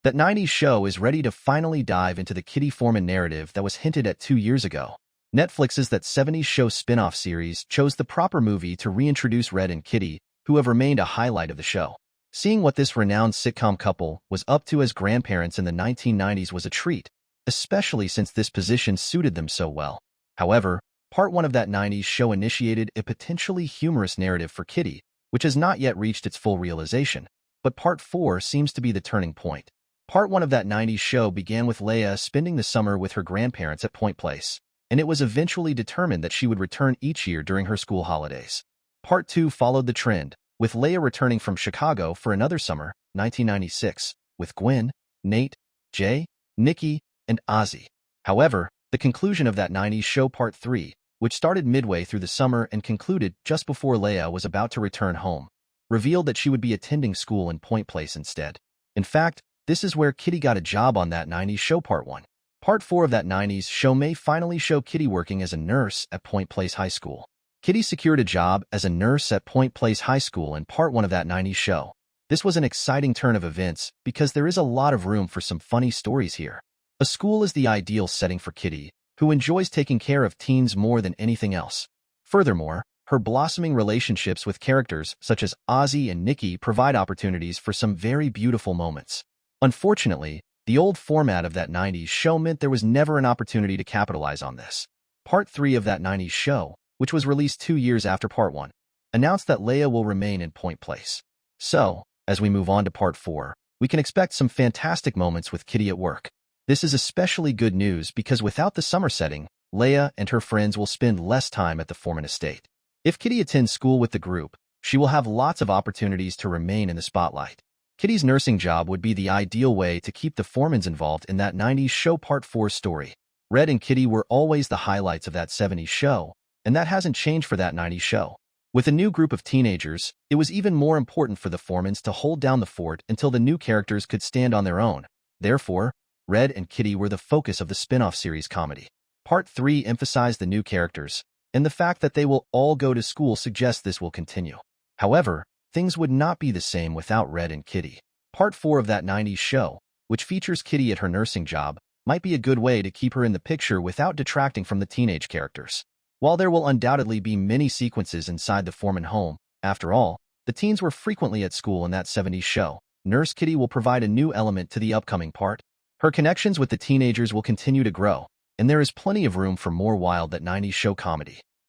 That 90s show is ready to finally dive into the Kitty Forman narrative that was hinted at 2 years ago. Netflix's That 70s Show spin-off series chose the proper movie to reintroduce Red and Kitty, who have remained a highlight of the show. Seeing what this renowned sitcom couple was up to as grandparents in the 1990s was a treat, especially since this position suited them so well. However, Part 1 of That 90s Show initiated a potentially humorous narrative for Kitty, which has not yet reached its full realization, but Part 4 seems to be the turning point. Part 1 of That 90s Show began with Leia spending the summer with her grandparents at Point Place, and it was eventually determined that she would return each year during her school holidays. Part 2 followed the trend, with Leia returning from Chicago for another summer, 1996, with Gwen, Nate, Jay, Nikki, and Ozzy. However, the conclusion of That 90s Show Part 3, which started midway through the summer and concluded just before Leia was about to return home, revealed that she would be attending school in Point Place instead. In fact, this is where Kitty got a job on That 90s Show Part 1. Part 4 of That 90s Show may finally show Kitty working as a nurse at Point Place High School. Kitty secured a job as a nurse at Point Place High School in Part 1 of That 90s Show. This was an exciting turn of events because there is a lot of room for some funny stories here. A school is the ideal setting for Kitty, who enjoys taking care of teens more than anything else. Furthermore, her blossoming relationships with characters such as Ozzy and Nikki provide opportunities for some very beautiful moments. Unfortunately, the old format of That 90s Show meant there was never an opportunity to capitalize on this. Part 3 of That 90s Show, which was released 2 years after Part 1, announced that Leia will remain in Point Place. So, as we move on to Part 4, we can expect some fantastic moments with Kitty at work. This is especially good news because without the summer setting, Leia and her friends will spend less time at the Forman estate. If Kitty attends school with the group, she will have lots of opportunities to remain in the spotlight. Kitty's nursing job would be the ideal way to keep the Formans involved in That 90s Show Part 4 story. Red and Kitty were always the highlights of That 70s Show, and that hasn't changed for That 90s Show. With a new group of teenagers, it was even more important for the Formans to hold down the fort until the new characters could stand on their own. Therefore, Red and Kitty were the focus of the spin-off series comedy. Part 3 emphasized the new characters, and the fact that they will all go to school suggests this will continue. However, things would not be the same without Red and Kitty. Part 4 of That 90s Show, which features Kitty at her nursing job, might be a good way to keep her in the picture without detracting from the teenage characters. While there will undoubtedly be many sequences inside the Forman home, after all, the teens were frequently at school in That 70s Show. Nurse Kitty will provide a new element to the upcoming part. Her connections with the teenagers will continue to grow, and there is plenty of room for more wild That 90s Show comedy.